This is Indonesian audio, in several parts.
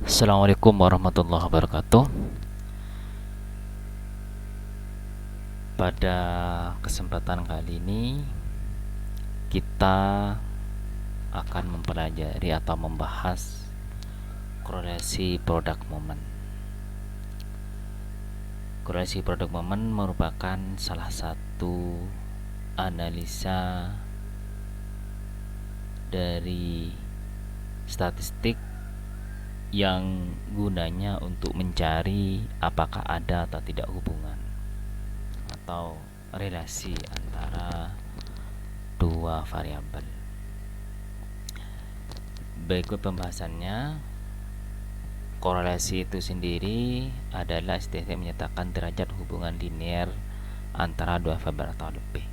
Assalamualaikum warahmatullahi wabarakatuh. Pada kesempatan kali ini kita akan mempelajari atau membahas korelasi produk momen. Korelasi produk momen merupakan salah satu analisa dari statistik yang gunanya untuk mencari apakah ada atau tidak hubungan atau relasi antara dua variabel. Berikut pembahasannya. Korelasi itu sendiri adalah istilah yang menyatakan derajat hubungan linear antara dua variabel atau lebih.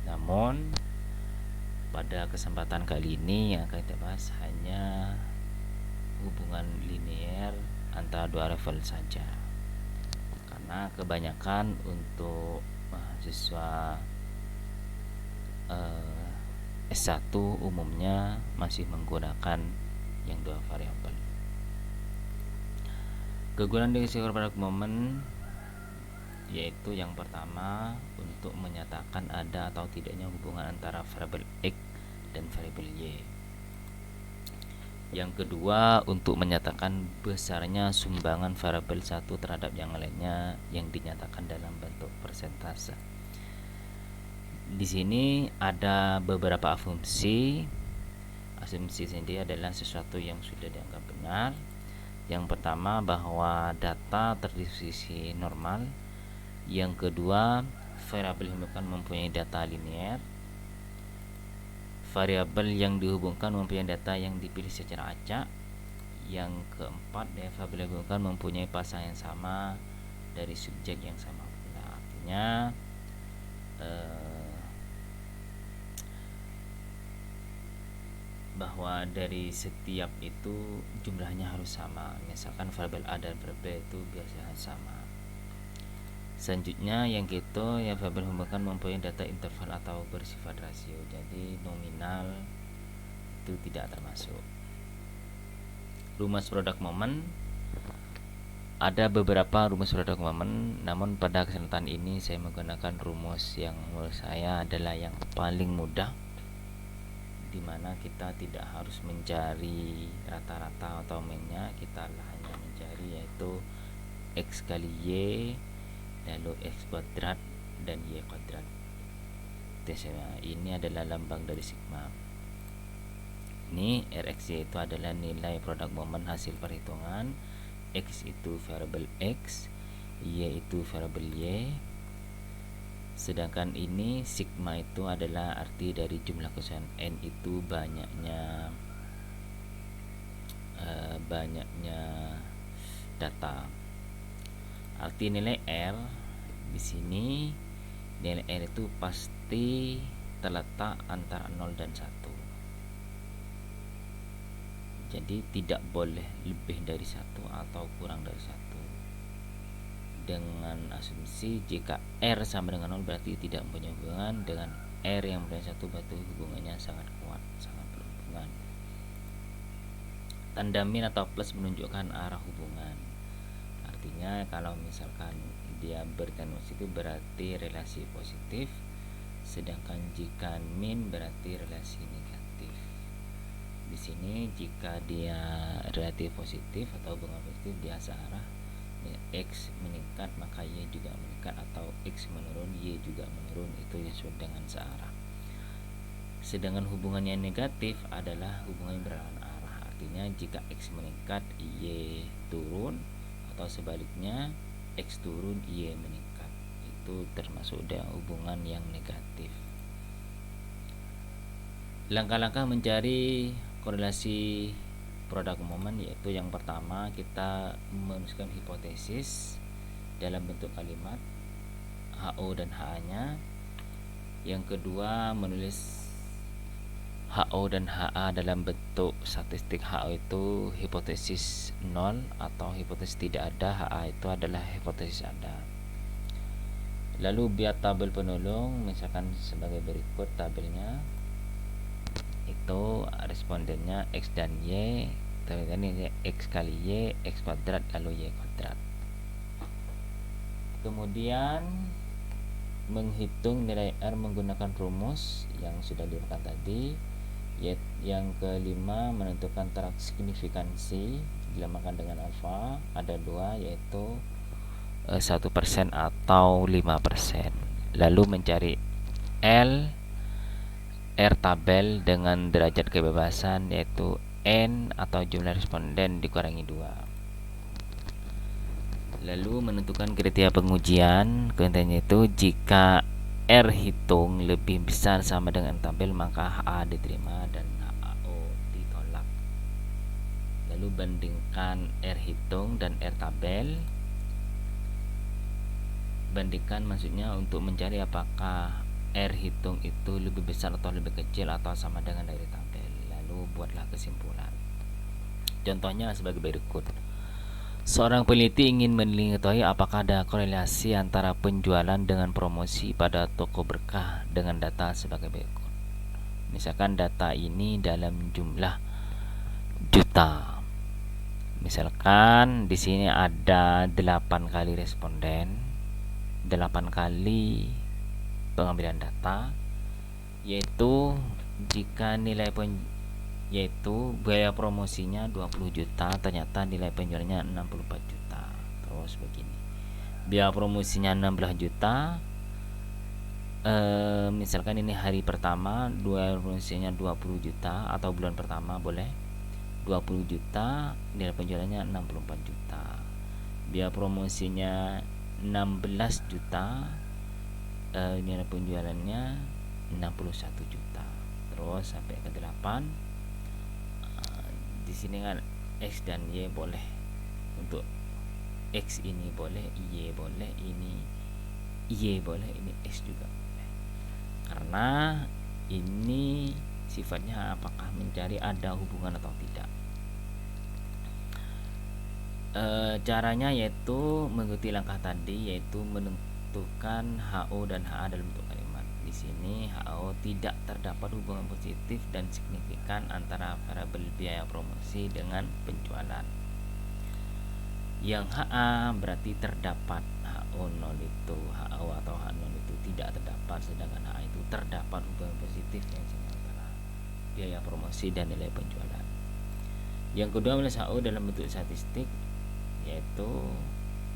Namun pada kesempatan kali ini yang akan kita bahas hanya hubungan linear antara dua variabel saja, karena kebanyakan untuk mahasiswa S1 umumnya masih menggunakan yang dua variabel. Kegunaan definisi produk momen yaitu yang pertama untuk menyatakan ada atau tidaknya hubungan antara variabel X dan variabel Y. Yang kedua untuk menyatakan besarnya sumbangan variabel satu terhadap yang lainnya yang dinyatakan dalam bentuk persentase. Di sini ada beberapa asumsi. Asumsi sendiri adalah sesuatu yang sudah dianggap benar. Yang pertama bahwa data terdistribusi normal. Yang kedua, variabel yang dihubungkan mempunyai data linear. Variabel yang dihubungkan mempunyai data yang dipilih secara acak. Yang keempat, variabel yang dihubungkan mempunyai pasang yang sama dari subjek yang sama pula. Artinya bahwa dari setiap itu jumlahnya harus sama. Misalkan variabel A dan variabel B itu biasanya sama. Selanjutnya yang gitu ya, variabel hubungan mempunyai data interval atau bersifat rasio, jadi nominal itu tidak termasuk. Rumus produk momen, ada beberapa rumus produk momen, namun pada kesempatan ini saya menggunakan rumus yang menurut saya adalah yang paling mudah, dimana kita tidak harus mencari rata-rata atau meannya, kita hanya mencari yaitu X kali Y lalu X kuadrat dan Y kuadrat. Ini adalah lambang dari sigma. Ini RXY itu adalah nilai produk momen hasil perhitungan. X itu variabel X, Y itu variabel Y. Sedangkan ini sigma itu adalah arti dari jumlah keseluruhan. N itu banyaknya data. Arti nilai R di sini, nilai R itu pasti terletak antara 0 dan 1. Jadi tidak boleh lebih dari 1 atau kurang dari 1. Dengan asumsi jika R sama dengan 0 berarti tidak mempunyai hubungan, dengan R yang berarti 1 berarti hubungannya sangat kuat, sangat berhubungan. Tanda min atau plus menunjukkan arah hubungan. Artinya kalau misalkan dia bertanda itu berarti relasi positif, sedangkan jika min berarti relasi negatif. Di sini jika dia relatif positif atau hubungan positif, dia searah. X meningkat maka Y juga meningkat, atau X menurun Y juga menurun, itu sesuai dengan searah. Sedangkan hubungan yang negatif adalah hubungan yang berlawanan arah. Artinya jika X meningkat Y turun, atau sebaliknya X turun Y meningkat, itu termasuk dengan hubungan yang negatif. Langkah-langkah mencari korelasi produk momen yaitu yang pertama kita menuliskan hipotesis dalam bentuk kalimat HO dan HA-nya. Yang kedua menulis HO dan HA dalam bentuk statistik. HO itu hipotesis 0 atau hipotesis tidak ada, HA itu adalah hipotesis ada. Lalu buat tabel penolong, misalkan sebagai berikut tabelnya. Itu respondennya X dan Y, Ini X kali Y, X kuadrat lalu Y kuadrat. Kemudian menghitung nilai R menggunakan rumus yang sudah diurutkan tadi. Yang kelima, menentukan tarak signifikansi dilamakan dengan alfa. Ada dua, yaitu 1% atau 5%. Lalu mencari R tabel dengan derajat kebebasan, yaitu N atau jumlah responden dikurangi 2. Lalu menentukan kriteria pengujian. Kriterianya itu jika R hitung lebih besar sama dengan tabel, maka HA diterima dan HAO ditolak. Lalu bandingkan R hitung dan R tabel. Bandingkan maksudnya untuk mencari apakah R hitung itu lebih besar atau lebih kecil atau sama dengan dari tabel. Lalu buatlah kesimpulan. Contohnya sebagai berikut. Seorang peneliti ingin mengetahui apakah ada korelasi antara penjualan dengan promosi pada toko berkah dengan data sebagai berikut. Misalkan data ini dalam jumlah juta. Misalkan di sini ada 8 kali responden, 8 kali pengambilan data, yaitu jika yaitu biaya promosinya 20 juta, ternyata nilai penjualannya 64 juta. Terus begini, biaya promosinya 16 juta, misalkan ini hari pertama, biaya promosinya 20 juta, atau bulan pertama boleh 20 juta, nilai penjualannya 64 juta. Biaya promosinya 16 juta, nilai penjualannya 61 juta. Terus sampai ke 8. Di sini kan X dan Y boleh. Untuk X ini boleh, Y boleh, ini Y boleh, ini X juga boleh. Karena ini sifatnya apakah mencari ada hubungan atau tidak. Caranya yaitu mengikuti langkah tadi, yaitu menentukan HO dan HA dalam bentuk kalimat. Di sini HO tidak terdapat hubungan positif dan signifikan antara variabel biaya promosi dengan penjualan. Yang HA berarti terdapat, HO0 itu, HO atau H0 itu tidak terdapat, sedangkan HA itu terdapat hubungan positif yang antara biaya promosi dan nilai penjualan. Yang kedua adalah HO dalam bentuk statistik, yaitu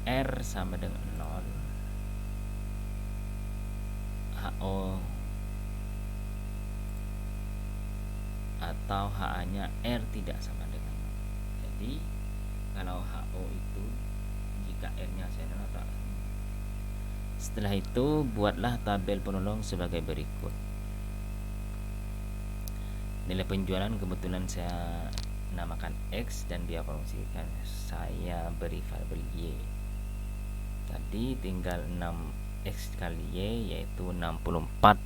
R sama dengan 0, HO atau HA-nya R tidak sama dengan 0. Jadi kalau HO itu jika R-nya sama atau setelah itu buatlah tabel penolong sebagai berikut. Nilai penjualan kebetulan saya namakan X dan biaya promosi kan saya beri variabel Y. Tadi tinggal 6X kali Y, yaitu 64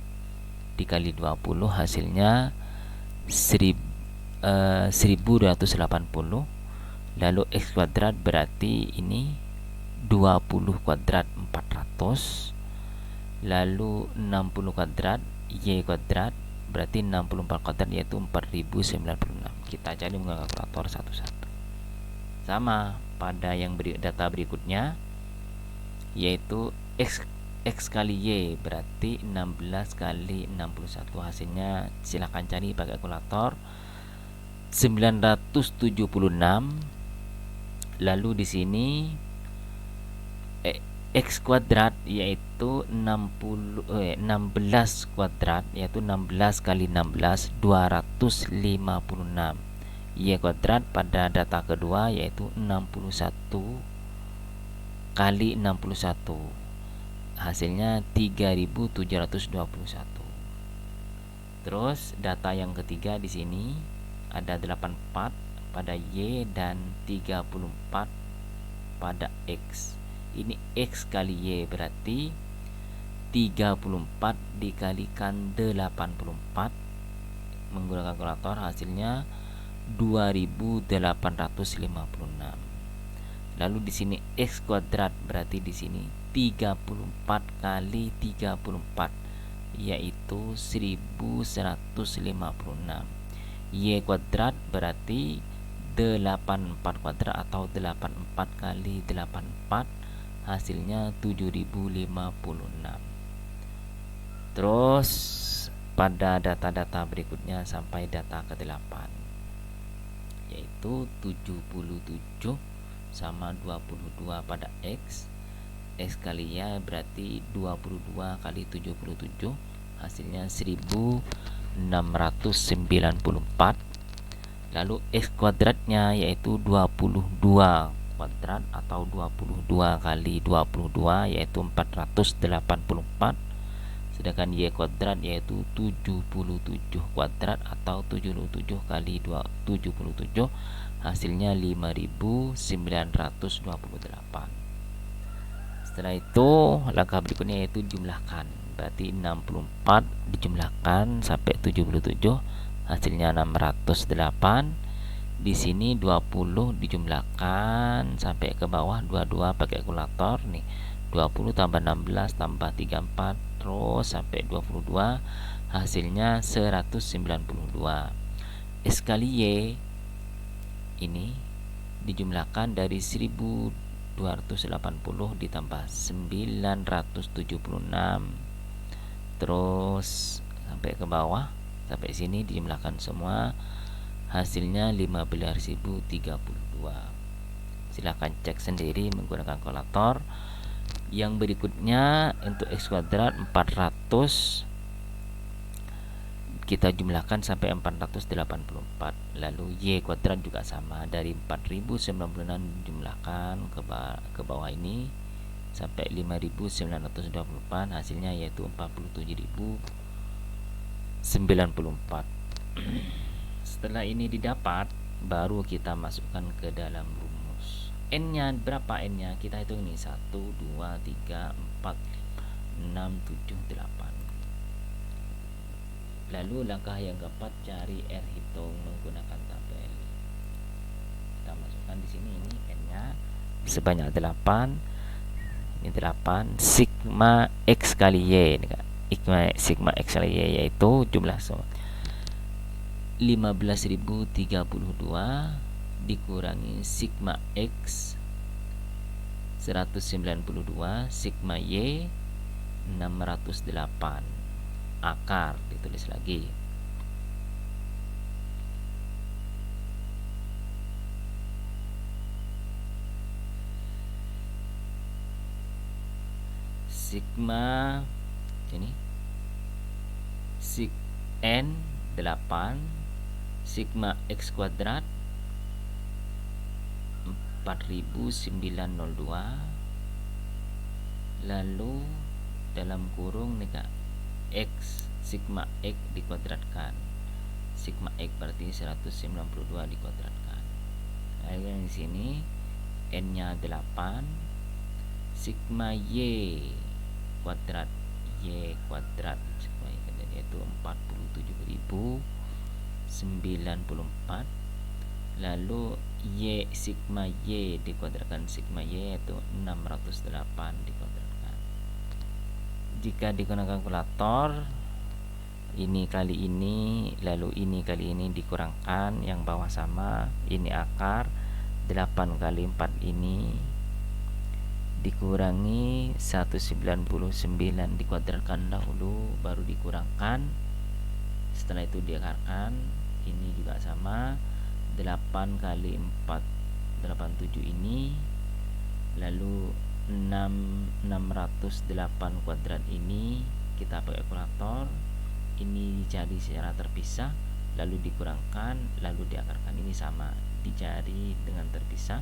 dikali 20, hasilnya 1280. Lalu X kuadrat berarti ini 20 kuadrat 400. Lalu 60 kuadrat Y kuadrat berarti 64 kuadrat, yaitu 4096. Kita cari menggunakan kalkulator satu-satu. Sama pada yang data berikutnya, yaitu X kali Y berarti 16 kali 61, hasilnya silahkan cari pakai kalkulator 976. Lalu di sini X kuadrat yaitu 16 kuadrat, yaitu 16 kali 16 256. Y kuadrat pada data kedua yaitu 61 kali 61, hasilnya 3721. Terus data yang ketiga di sini ada 84 pada Y dan 34 pada X. Ini X kali Y berarti 34 dikalikan 84 menggunakan kalkulator, hasilnya 2856. Lalu di sini X kuadrat berarti di sini 34 kali 34 yaitu 1156. Y kuadrat berarti 84 kuadrat atau 84 kali 84, hasilnya 7056. Terus pada data-data berikutnya sampai data ke-8, yaitu 77 sama 22 pada X. X kali Y berarti 22 kali 77, hasilnya 1694. Lalu X kuadratnya yaitu 22 kuadrat atau 22 kali 22 yaitu 484. Sedangkan Y kuadrat yaitu 77 kuadrat atau 77 kali 77, hasilnya 5928. Setelah itu langkah berikutnya yaitu jumlahkan. Berarti 64 dijumlahkan sampai 77, hasilnya 608. Di sini 20 dijumlahkan sampai ke bawah 22 pakai kalkulator nih. 20 tambah 16 tambah 34 terus sampai 22, hasilnya 192. X kali Y ini dijumlahkan dari 1280 ditambah 976 terus sampai ke bawah, sampai sini dijumlahkan semua, hasilnya 15.032. Silahkan cek sendiri menggunakan kalkulator. Yang berikutnya untuk X kuadrat 400 kita jumlahkan sampai 484. Lalu Y kuadrat juga sama, dari 4096 jumlahkan ke bawah ini sampai 5924, hasilnya yaitu 47.094. Setelah ini didapat, baru kita masukkan ke dalam rumus. N-nya berapa? N-nya kita hitung ini 1, 2, 3, 4, 6, 7, 8. Lalu langkah yang keempat, cari R hitung menggunakan tabel. Kita masukkan di sini, ini N-nya sebanyak 8. Ini 8 sigma X kali Y. Sigma X kali Y yaitu jumlah semua 15.032 dikurangi sigma X 192, sigma Y 608. Akar ditulis lagi. Sigma ini sig N 8, sigma X kuadrat 4902, lalu dalam kurung nih Kak, X sigma X dikuadratkan. Sigma X berarti 192 dikuadratkan. Lalu yang di sini N-nya 8, sigma Y kuadrat, Y kuadrat sigma Y yaitu 47.094. Lalu Y sigma Y dikuadratkan sigma Y yaitu 608 dikuadratkan. Jika digunakan kalkulator, ini kali ini, lalu ini kali ini dikurangkan, yang bawah sama, ini akar 8 kali 4 ini dikurangi 199 dikuadratkan dahulu, baru dikurangkan. Setelah itu diakarkan. Ini juga sama, 8 kali 4 87 ini, lalu 608 kuadrat ini kita pakai kalkulator, ini dicari secara terpisah, lalu dikurangkan, lalu diakarkan. Ini sama, dicari dengan terpisah,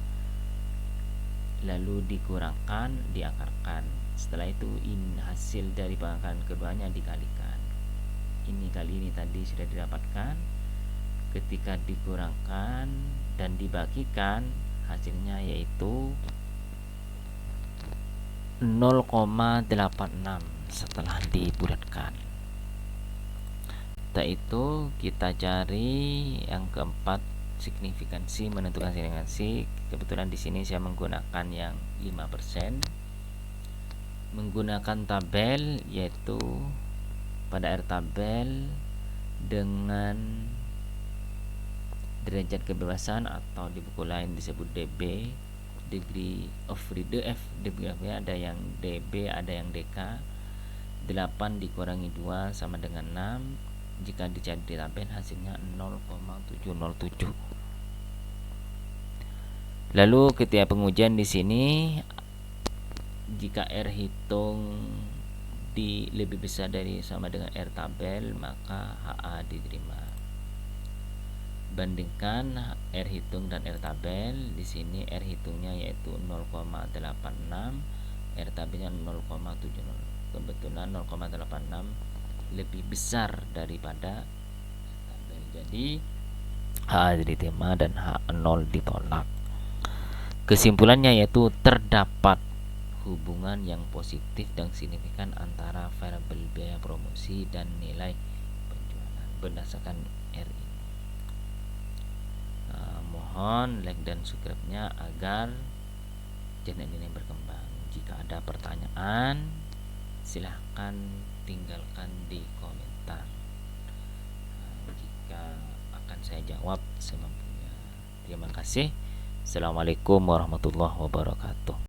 lalu dikurangkan, diakarkan. Setelah itu hasil dari pengakaran keduanya dikalikan. Ini kali ini tadi sudah didapatkan. Ketika dikurangkan dan dibagikan, hasilnya yaitu 0,86 setelah dibulatkan. Setelah itu kita cari yang keempat, signifikansi, menentukan signifikansi. Kebetulan di sini saya menggunakan yang 5%, menggunakan tabel, yaitu pada R tabel dengan Derajat kebebasan atau di buku lain disebut DB, degree of freedom. Ada yang DB, ada yang DK. 8 dikurangi 2 sama dengan 6. Jika dicari di tabel hasilnya 0,707. Lalu ketika pengujian di sini, jika R hitung lebih besar dari sama dengan R tabel, maka HA diterima. Bandingkan R hitung dan R tabel. Di sini R hitungnya yaitu 0,86, R tabelnya 0,70. Kebetulan 0,86 lebih besar daripada tabel. Jadi H diterima dan H0 ditolak. Kesimpulannya yaitu terdapat hubungan yang positif dan signifikan antara variabel biaya promosi dan nilai penjualan berdasarkan R ini. Mohon like dan subscribe-nya agar channel ini berkembang. Jika ada pertanyaan, silahkan tinggalkan di komentar. Jika akan saya jawab semampunya. Terima kasih. Assalamualaikum warahmatullahi wabarakatuh.